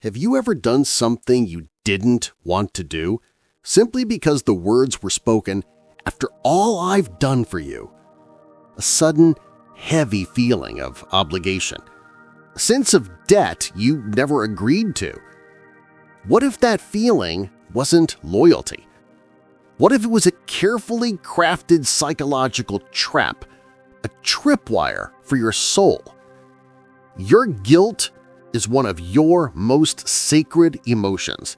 Have you ever done something you didn't want to do simply because the words were spoken after all I've done for you? A sudden, heavy feeling of obligation. A sense of debt you never agreed to. What if that feeling wasn't loyalty? What if it was a carefully crafted psychological trap, a tripwire for your soul? Your guilt is one of your most sacred emotions.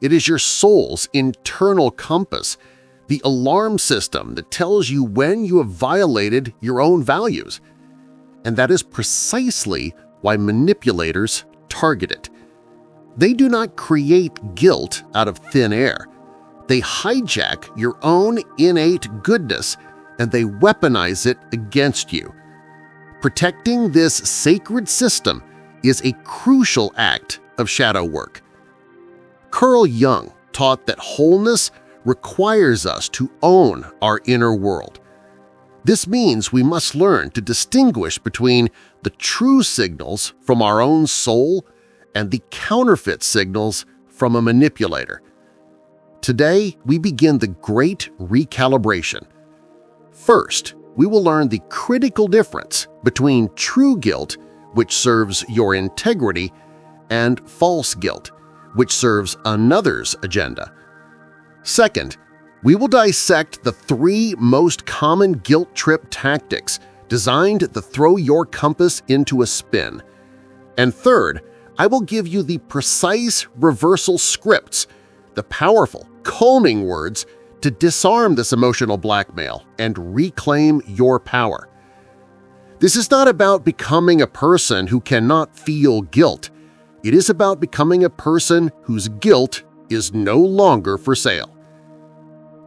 It is your soul's internal compass, the alarm system that tells you when you have violated your own values. And that is precisely why manipulators target it. They do not create guilt out of thin air. They hijack your own innate goodness and they weaponize it against you. Protecting this sacred system is a crucial act of shadow work. Carl Jung taught that wholeness requires us to own our inner world. This means we must learn to distinguish between the true signals from our own soul and the counterfeit signals from a manipulator. Today, we begin the great recalibration. First, we will learn the critical difference between true guilt, which serves your integrity, and false guilt, which serves another's agenda. Second, we will dissect the 3 most common guilt trip tactics designed to throw your compass into a spin. And third, I will give you the precise reversal scripts, the powerful, calming words to disarm this emotional blackmail and reclaim your power. This is not about becoming a person who cannot feel guilt. It is about becoming a person whose guilt is no longer for sale.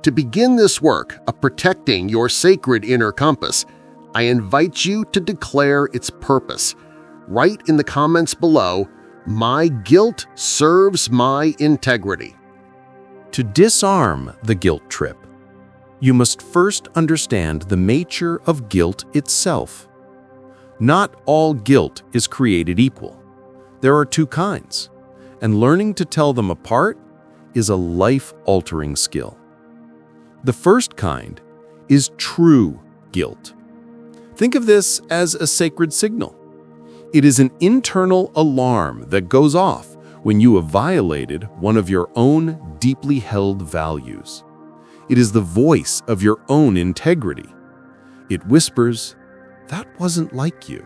To begin this work of protecting your sacred inner compass, I invite you to declare its purpose. Write in the comments below, "My guilt serves my integrity." To disarm the guilt trip, you must first understand the nature of guilt itself. Not all guilt is created equal. There are 2 kinds, and learning to tell them apart is a life-altering skill. The first kind is true guilt. Think of this as a sacred signal. It is an internal alarm that goes off when you have violated one of your own deeply held values. It is the voice of your own integrity. It whispers, "That wasn't like you."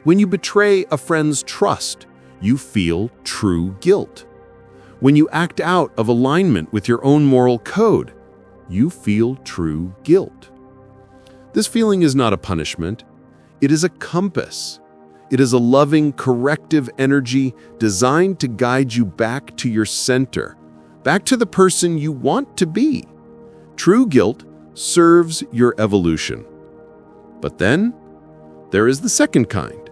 When you betray a friend's trust, you feel true guilt. When you act out of alignment with your own moral code, you feel true guilt. This feeling is not a punishment. It is a compass. It is a loving, corrective energy designed to guide you back to your center, back to the person you want to be. True guilt serves your evolution. But then, there is the second kind,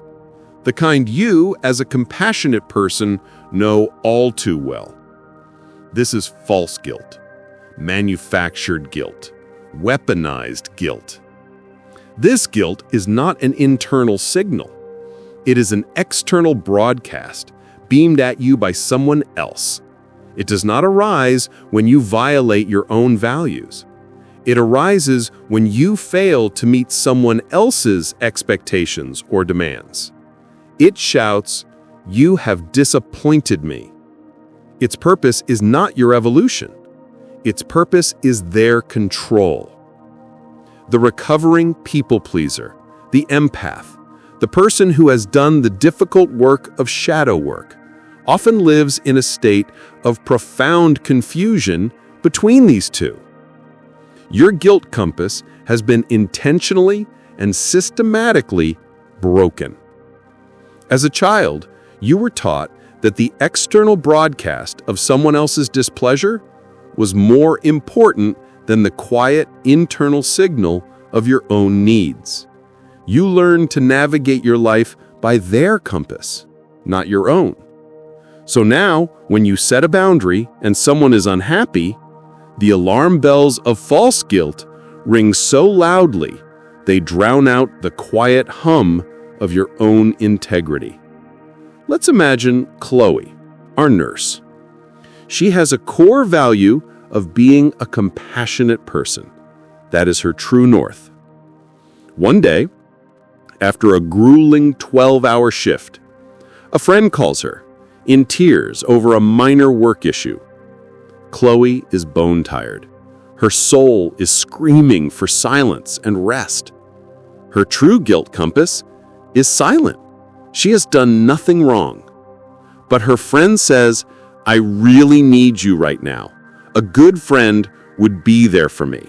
the kind you, as a compassionate person, know all too well. This is false guilt, manufactured guilt, weaponized guilt. This guilt is not an internal signal. It is an external broadcast beamed at you by someone else. It does not arise when you violate your own values. It arises when you fail to meet someone else's expectations or demands. It shouts, "You have disappointed me." Its purpose is not your evolution. Its purpose is their control. The recovering people pleaser, the empath, the person who has done the difficult work of shadow work, often lives in a state of profound confusion between these 2. Your guilt compass has been intentionally and systematically broken. As a child, you were taught that the external broadcast of someone else's displeasure was more important than the quiet internal signal of your own needs. You learned to navigate your life by their compass, not your own. So now, when you set a boundary and someone is unhappy, the alarm bells of false guilt ring so loudly they drown out the quiet hum of your own integrity. Let's imagine Chloe, our nurse. She has a core value of being a compassionate person. That is her true north. One day, after a grueling 12-hour shift, a friend calls her, in tears over a minor work issue. Chloe is bone-tired. Her soul is screaming for silence and rest. Her true guilt compass is silent. She has done nothing wrong. But her friend says, I really need you right now. A good friend would be there for me.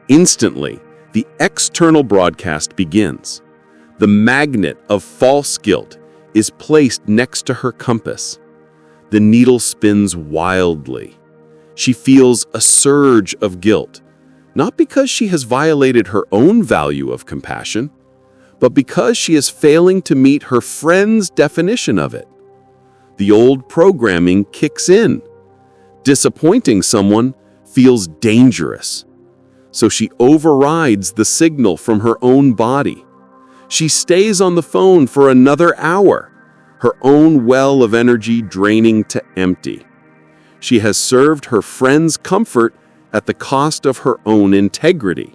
Instantly, the external broadcast begins. The magnet of false guilt is placed next to her compass. The needle spins wildly. She feels a surge of guilt, not because she has violated her own value of compassion, but because she is failing to meet her friend's definition of it. The old programming kicks in. Disappointing someone feels dangerous. So she overrides the signal from her own body. She stays on the phone for another hour, her own well of energy draining to empty. She has served her friend's comfort at the cost of her own integrity.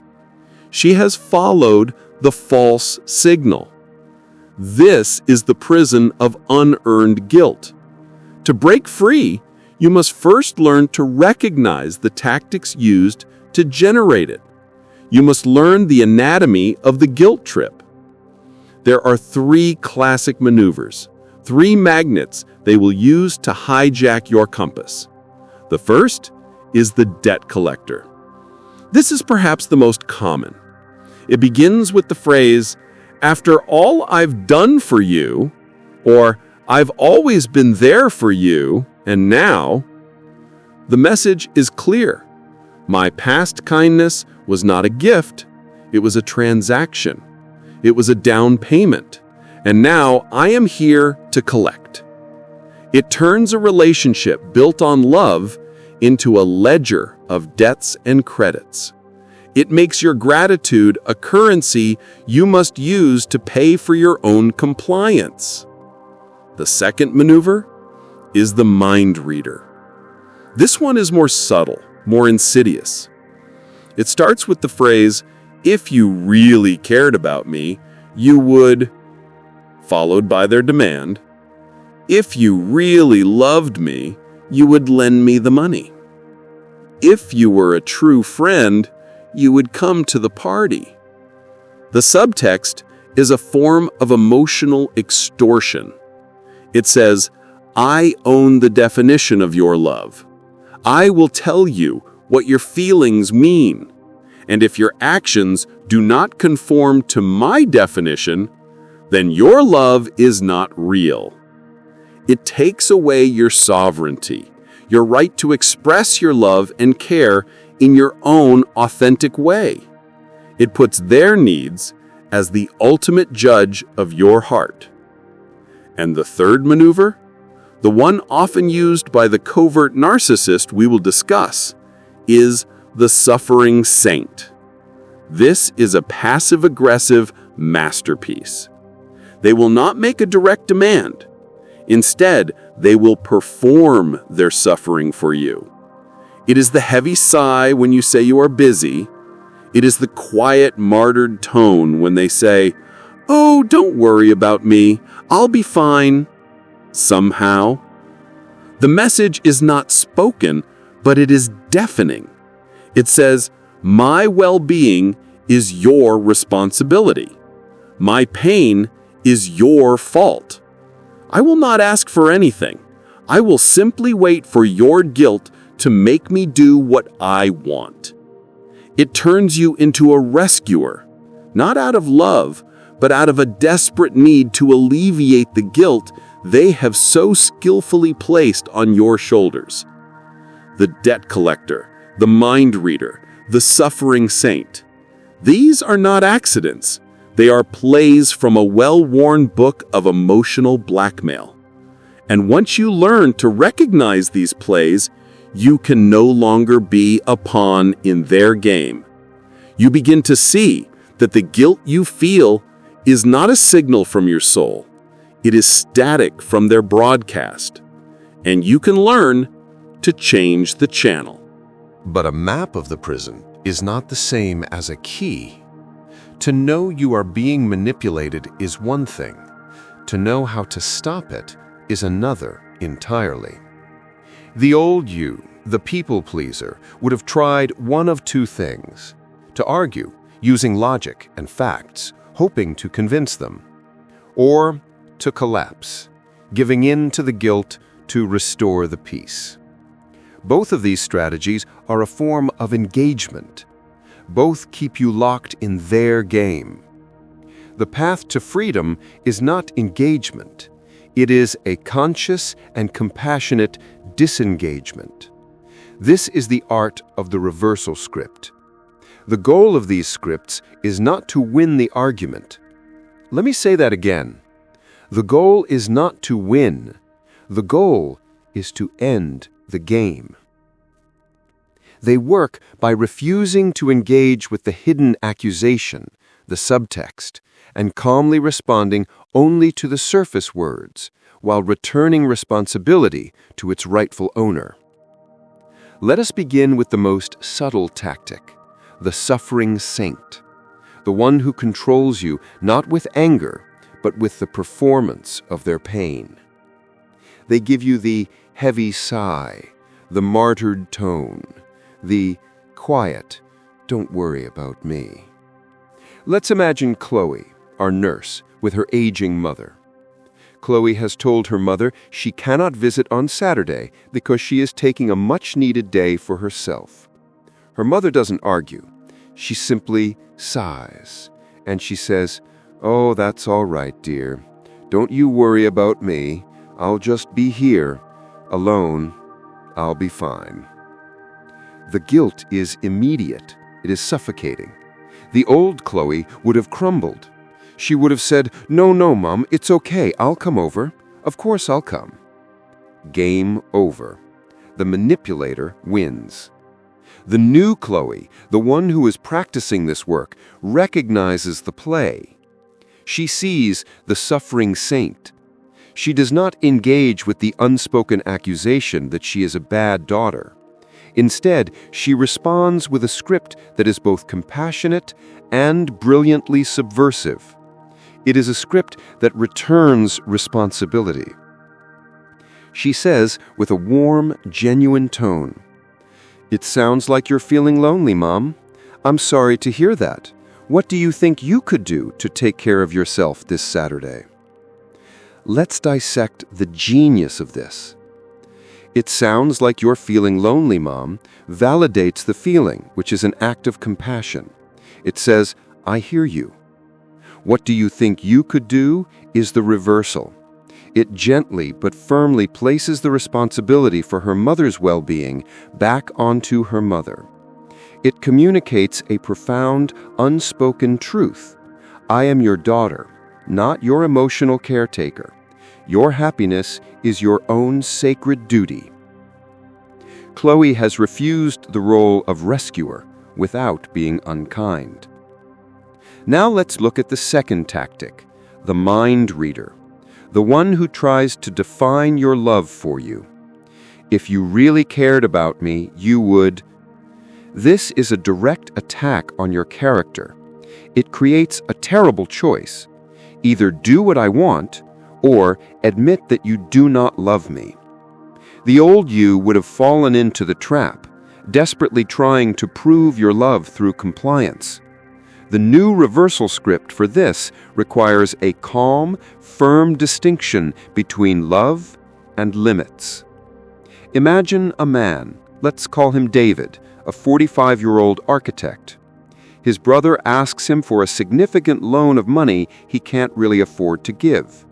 She has followed the false signal. This is the prison of unearned guilt. To break free, you must first learn to recognize the tactics used to generate it. You must learn the anatomy of the guilt trip. There are 3 classic maneuvers, 3 magnets they will use to hijack your compass. The first is the debt collector. This is perhaps the most common. It begins with the phrase, after all I've done for you, or I've always been there for you, and now. The message is clear. My past kindness was not a gift, it was a transaction. It was a down payment, and now I am here to collect. It turns a relationship built on love into a ledger of debts and credits. It makes your gratitude a currency you must use to pay for your own compliance. The second maneuver is the mind reader. This one is more subtle, more insidious. It starts with the phrase, if you really cared about me, you would, followed by their demand, if you really loved me, you would lend me the money. If you were a true friend, you would come to the party. The subtext is a form of emotional extortion. It says, I own the definition of your love. I will tell you what your feelings mean. And if your actions do not conform to my definition, then your love is not real. It takes away your sovereignty, your right to express your love and care in your own authentic way. It puts their needs as the ultimate judge of your heart. And the third maneuver, the one often used by the covert narcissist we will discuss, is the suffering saint. This is a passive-aggressive masterpiece. They will not make a direct demand. Instead, they will perform their suffering for you. It is the heavy sigh when you say you are busy. It is the quiet, martyred tone when they say, oh, don't worry about me. I'll be fine. Somehow. The message is not spoken, but it is deafening. It says, my well-being is your responsibility. My pain is your fault. I will not ask for anything. I will simply wait for your guilt to make me do what I want. It turns you into a rescuer, not out of love, but out of a desperate need to alleviate the guilt they have so skillfully placed on your shoulders. The debt collector, the mind reader, the suffering saint. These are not accidents. They are plays from a well-worn book of emotional blackmail. And once you learn to recognize these plays, you can no longer be a pawn in their game. You begin to see that the guilt you feel is not a signal from your soul. It is static from their broadcast, and you can learn to change the channel. But a map of the prison is not the same as a key. To know you are being manipulated is one thing. To know how to stop it is another entirely. The old you, the people pleaser, would have tried one of two things: to argue, using logic and facts, hoping to convince them, or to collapse, giving in to the guilt to restore the peace. Both of these strategies are a form of engagement. Both keep you locked in their game. The path to freedom is not engagement. It is a conscious and compassionate disengagement. This is the art of the reversal script. The goal of these scripts is not to win the argument. Let me say that again. The goal is not to win. The goal is to end the game. They work by refusing to engage with the hidden accusation, the subtext, and calmly responding only to the surface words, while returning responsibility to its rightful owner. Let us begin with the most subtle tactic, the suffering saint, the one who controls you not with anger, but with the performance of their pain. They give you the heavy sigh, the martyred tone, the quiet, "Don't worry about me." Let's imagine Chloe, our nurse, with her aging mother. Chloe has told her mother she cannot visit on Saturday because she is taking a much-needed day for herself. Her mother doesn't argue. She simply sighs, and she says, "Oh, that's all right, dear. Don't you worry about me. I'll just be here, alone. I'll be fine." The guilt is immediate. It is suffocating. The old Chloe would have crumbled. She would have said, "No, Mom, it's okay. I'll come over. Of course I'll come." Game over. The manipulator wins. The new Chloe, the one who is practicing this work, recognizes the play. She sees the suffering saint. She does not engage with the unspoken accusation that she is a bad daughter. Instead, she responds with a script that is both compassionate and brilliantly subversive. It is a script that returns responsibility. She says with a warm, genuine tone, "It sounds like you're feeling lonely, Mom. I'm sorry to hear that. What do you think you could do to take care of yourself this Saturday?" Let's dissect the genius of this. "It sounds like you're feeling lonely, Mom," validates the feeling, which is an act of compassion. It says, "I hear you." "What do you think you could do?" is the reversal. It gently but firmly places the responsibility for her mother's well-being back onto her mother. It communicates a profound, unspoken truth. I am your daughter, not your emotional caretaker. Your happiness is your own sacred duty. Chloe has refused the role of rescuer without being unkind. Now let's look at the second tactic, the mind reader, the one who tries to define your love for you. "If you really cared about me, you would..." This is a direct attack on your character. It creates a terrible choice. Either do what I want, or admit that you do not love me. The old you would have fallen into the trap, desperately trying to prove your love through compliance. The new reversal script for this requires a calm, firm distinction between love and limits. Imagine a man, let's call him David, a 45-year-old architect. His brother asks him for a significant loan of money he can't really afford to give.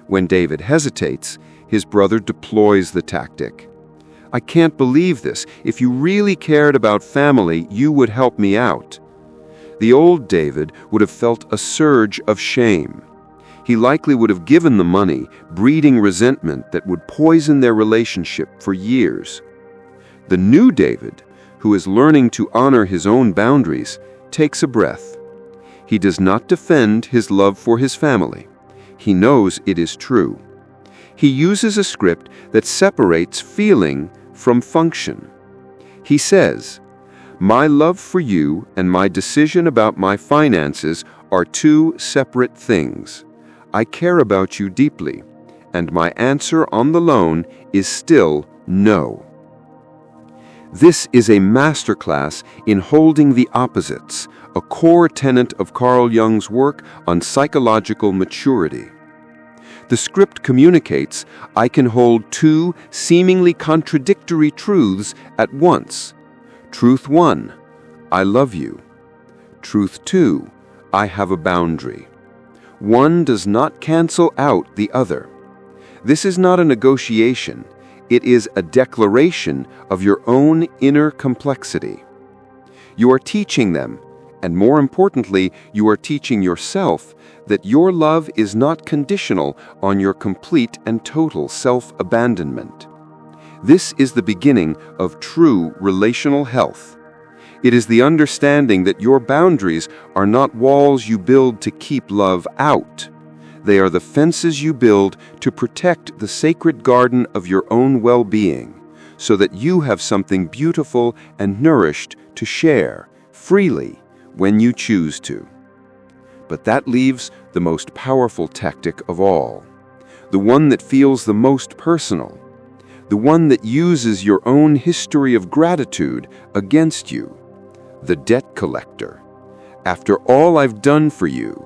When David hesitates, his brother deploys the tactic. "I can't believe this. If you really cared about family, you would help me out." The old David would have felt a surge of shame. He likely would have given the money, breeding resentment that would poison their relationship for years. The new David, who is learning to honor his own boundaries, takes a breath. He does not defend his love for his family. he knows it is true. He uses a script that separates feeling from function. He says, "My love for you and my decision about my finances are two separate things. I care about you deeply, and my answer on the loan is still no." This is a masterclass in holding the opposites, a core tenet of Carl Jung's work on psychological maturity. The script communicates, I can hold two seemingly contradictory truths at once. Truth 1, I love you. Truth 2, I have a boundary. One does not cancel out the other. This is not a negotiation. It is a declaration of your own inner complexity. You are teaching them, and more importantly, you are teaching yourself that your love is not conditional on your complete and total self-abandonment. This is the beginning of true relational health. It is the understanding that your boundaries are not walls you build to keep love out. They are the fences you build to protect the sacred garden of your own well-being, so that you have something beautiful and nourished to share freely when you choose to. But that leaves the most powerful tactic of all, the one that feels the most personal, the one that uses your own history of gratitude against you, the debt collector. After all I've done for you.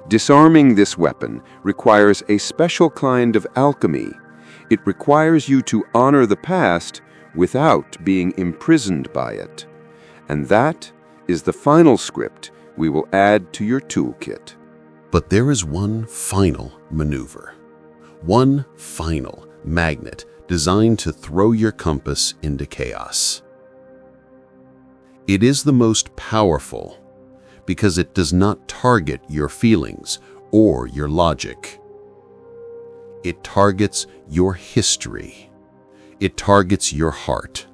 Disarming this weapon requires a special kind of alchemy. It requires you to honor the past without being imprisoned by it. And that is the final script we will add to your toolkit. But there is one final maneuver, one final magnet designed to throw your compass into chaos. It is the most powerful because it does not target your feelings or your logic. It targets your history. It targets your heart.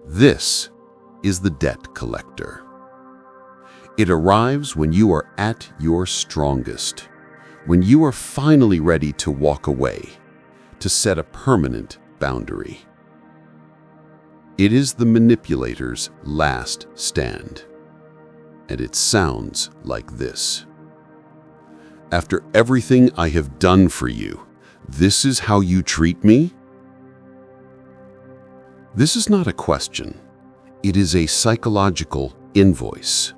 This is the debt collector. It arrives when you are at your strongest, when you are finally ready to walk away, to set a permanent boundary. It is the manipulator's last stand, and it sounds like this. After everything I have done for you, this is how you treat me? This is not a question. It is a psychological invoice.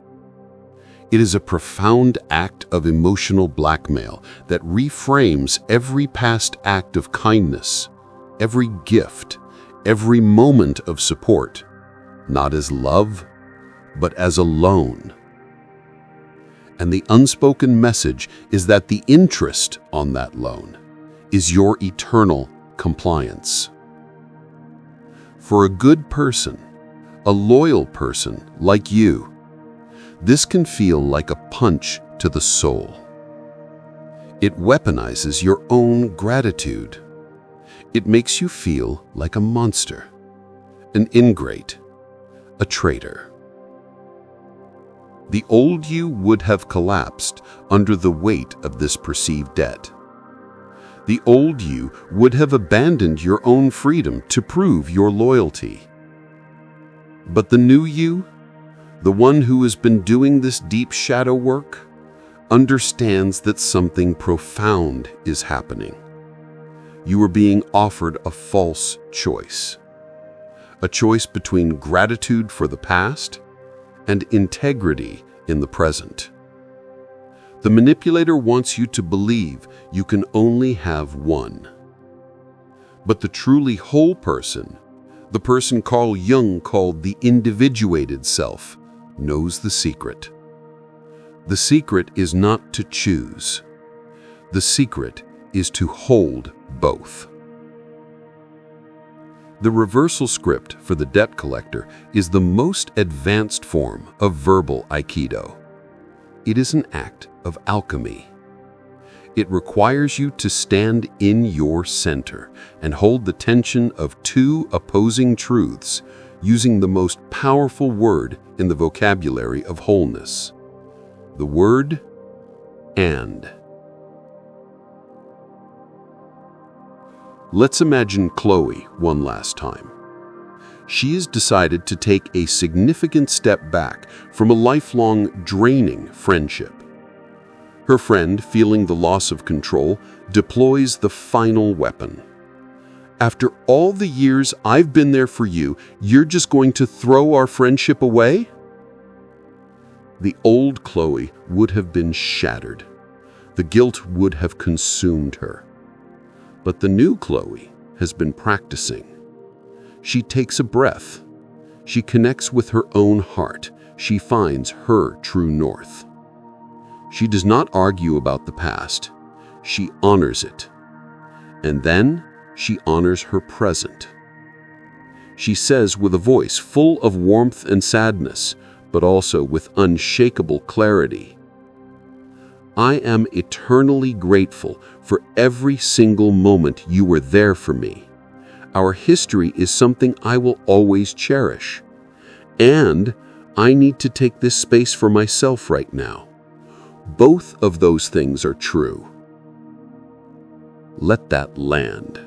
It is a profound act of emotional blackmail that reframes every past act of kindness, every gift, every moment of support, not as love, but as a loan. And the unspoken message is that the interest on that loan is your eternal compliance. For a good person, a loyal person like you, this can feel like a punch to the soul. It weaponizes your own gratitude. It makes you feel like a monster, an ingrate, a traitor. The old you would have collapsed under the weight of this perceived debt. The old you would have abandoned your own freedom to prove your loyalty. But the new you, the one who has been doing this deep shadow work, understands that something profound is happening. You are being offered a false choice. A choice between gratitude for the past and integrity in the present. The manipulator wants you to believe you can only have one. But the truly whole person, the person Carl Jung called the individuated self, knows the secret. The secret is not to choose. The secret is to hold both. The reversal script for the debt collector is the most advanced form of verbal Aikido. It is an act of alchemy. It requires you to stand in your center and hold the tension of two opposing truths using the most powerful word in the vocabulary of wholeness, the word "and." Let's imagine Chloe one last time. She has decided to take a significant step back from a lifelong draining friendship. Her friend, feeling the loss of control, deploys the final weapon. After all the years I've been there for you, you're just going to throw our friendship away? The old Chloe would have been shattered. The guilt would have consumed her. But the new Chloe has been practicing. She takes a breath. She connects with her own heart. She finds her true north. She does not argue about the past. She honors it. And then she honors her present. She says with a voice full of warmth and sadness, but also with unshakable clarity, I am eternally grateful for every single moment you were there for me. Our history is something I will always cherish. And I need to take this space for myself right now. Both of those things are true. Let that land.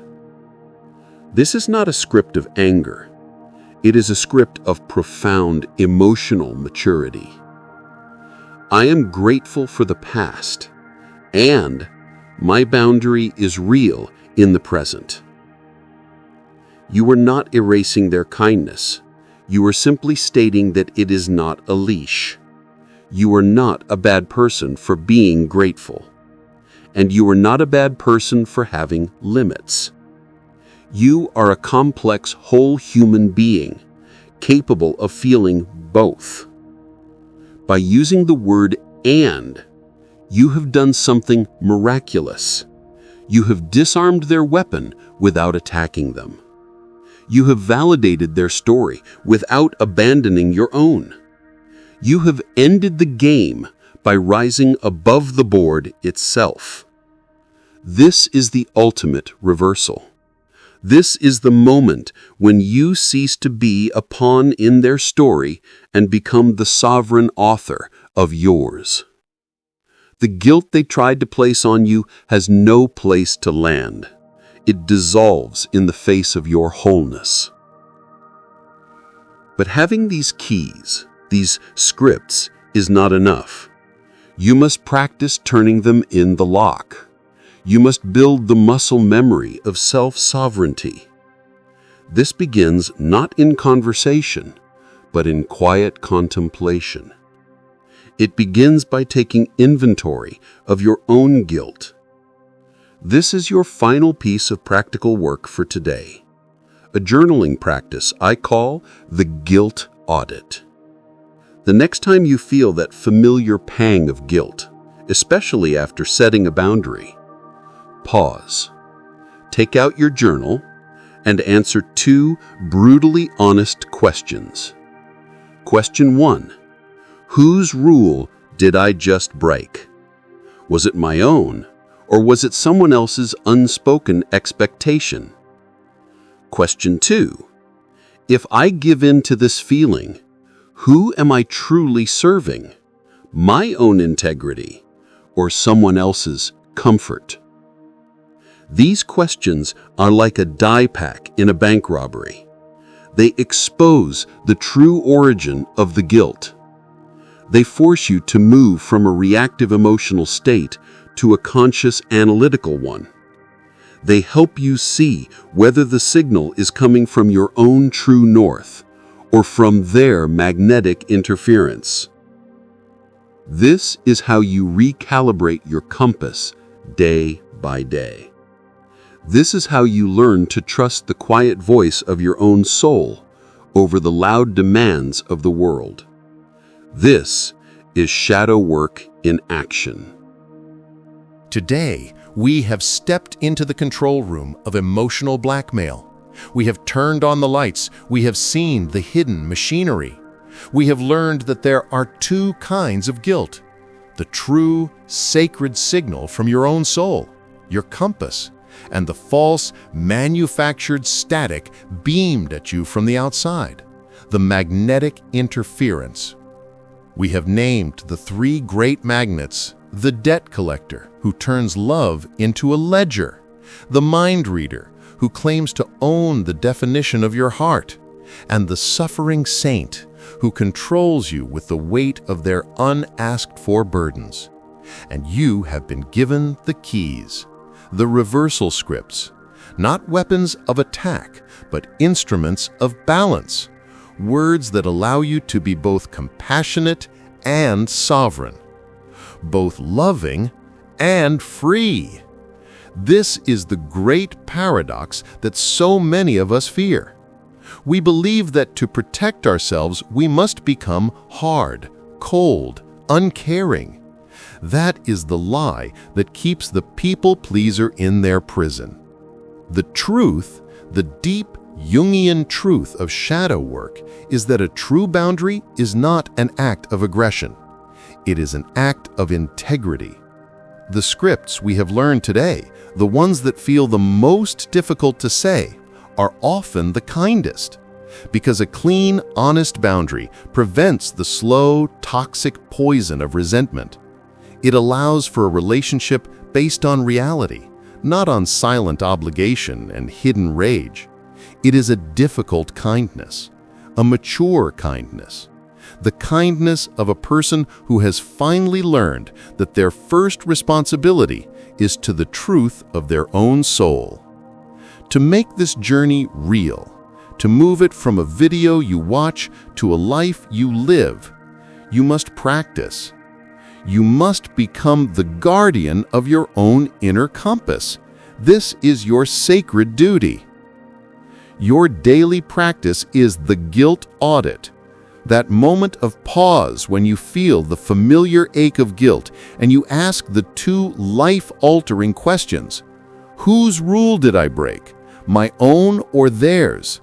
This is not a script of anger. It is a script of profound emotional maturity. I am grateful for the past, and my boundary is real in the present. You are not erasing their kindness. You are simply stating that it is not a leash. You are not a bad person for being grateful. And you are not a bad person for having limits. You are a complex whole human being, capable of feeling both. By using the word "and," you have done something miraculous. You have disarmed their weapon without attacking them. You have validated their story without abandoning your own. You have ended the game by rising above the board itself. This is the ultimate reversal. This is the moment when you cease to be a pawn in their story and become the sovereign author of yours. The guilt they tried to place on you has no place to land. It dissolves in the face of your wholeness. But having these keys, these scripts, is not enough. You must practice turning them in the lock. You must build the muscle memory of self-sovereignty. This begins not in conversation, but in quiet contemplation. It begins by taking inventory of your own guilt. This is your final piece of practical work for today. A journaling practice I call the guilt audit. The next time you feel that familiar pang of guilt, especially after setting a boundary, pause, take out your journal, and answer 2 brutally honest questions. Question 1. Whose rule did I just break? Was it my own, or was it someone else's unspoken expectation? Question 2. If I give in to this feeling, who am I truly serving? My own integrity, or someone else's comfort? These questions are like a die pack in a bank robbery. They expose the true origin of the guilt. They force you to move from a reactive emotional state to a conscious analytical one. They help you see whether the signal is coming from your own true north or from their magnetic interference. This is how you recalibrate your compass day by day. This is how you learn to trust the quiet voice of your own soul over the loud demands of the world. This is shadow work in action. Today, we have stepped into the control room of emotional blackmail. We have turned on the lights. We have seen the hidden machinery. We have learned that there are 2 kinds of guilt: the true, sacred signal from your own soul, your compass, and the false, manufactured static beamed at you from the outside, the magnetic interference. We have named the 3 great magnets: the debt collector, who turns love into a ledger; the mind reader, who claims to own the definition of your heart, and the suffering saint who controls you with the weight of their unasked-for burdens. And you have been given the keys, the reversal scripts, not weapons of attack, but instruments of balance, words that allow you to be both compassionate and sovereign, both loving and free. This is the great paradox that so many of us fear. We believe that to protect ourselves, we must become hard, cold, uncaring. That is the lie that keeps the people-pleaser in their prison. The truth, the deep Jungian truth of shadow work, is that a true boundary is not an act of aggression. It is an act of integrity. The scripts we have learned today, the ones that feel the most difficult to say, are often the kindest, because a clean, honest boundary prevents the slow, toxic poison of resentment. It allows for a relationship based on reality, not on silent obligation and hidden rage. It is a difficult kindness, a mature kindness, the kindness of a person who has finally learned that their first responsibility is to the truth of their own soul. To make this journey real, to move it from a video you watch to a life you live, you must practice. You must become the guardian of your own inner compass. This is your sacred duty. Your daily practice is the guilt audit, that moment of pause when you feel the familiar ache of guilt and you ask the two life-altering questions. Whose rule did I break? My own or theirs?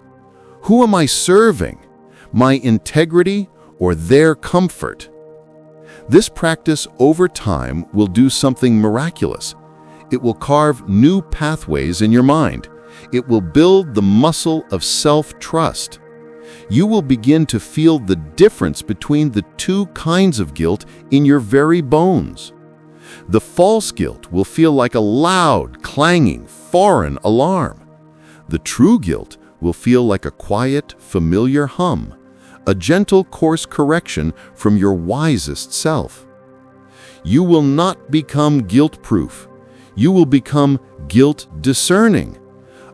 Who am I serving? My integrity or their comfort? This practice over time will do something miraculous. It will carve new pathways in your mind. It will build the muscle of self-trust. You will begin to feel the difference between the two kinds of guilt in your very bones. The false guilt will feel like a loud, clanging, foreign alarm. The true guilt will feel like a quiet, familiar hum, a gentle course correction from your wisest self. You will not become guilt-proof. You will become guilt-discerning,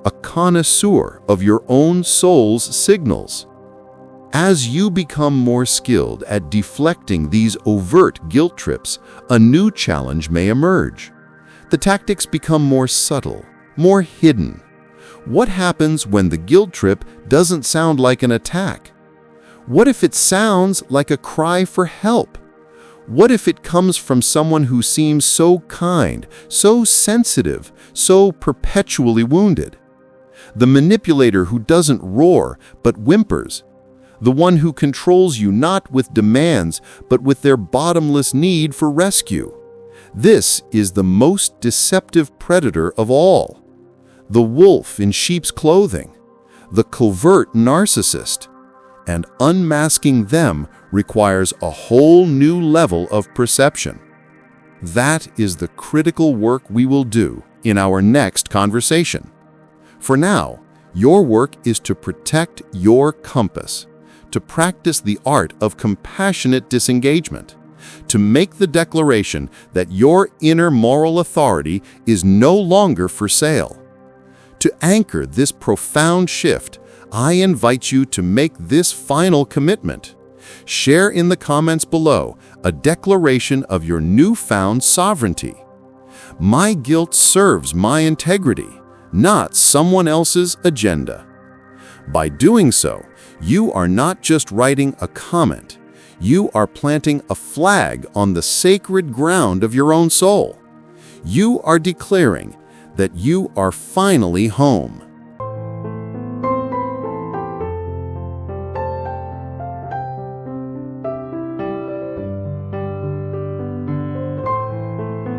a connoisseur of your own soul's signals. As you become more skilled at deflecting these overt guilt trips, a new challenge may emerge. The tactics become more subtle, more hidden. What happens when the guilt trip doesn't sound like an attack? What if it sounds like a cry for help? What if it comes from someone who seems so kind, so sensitive, so perpetually wounded? The manipulator who doesn't roar but whimpers. The one who controls you not with demands but with their bottomless need for rescue. This is the most deceptive predator of all. The wolf in sheep's clothing, the covert narcissist. And unmasking them requires a whole new level of perception. That is the critical work we will do in our next conversation. For now, your work is to protect your compass, to practice the art of compassionate disengagement, to make the declaration that your inner moral authority is no longer for sale. To anchor this profound shift, I invite you to make this final commitment. Share in the comments below a declaration of your newfound sovereignty. My guilt serves my integrity, not someone else's agenda. By doing so, you are not just writing a comment. You are planting a flag on the sacred ground of your own soul. You are declaring that you are finally home.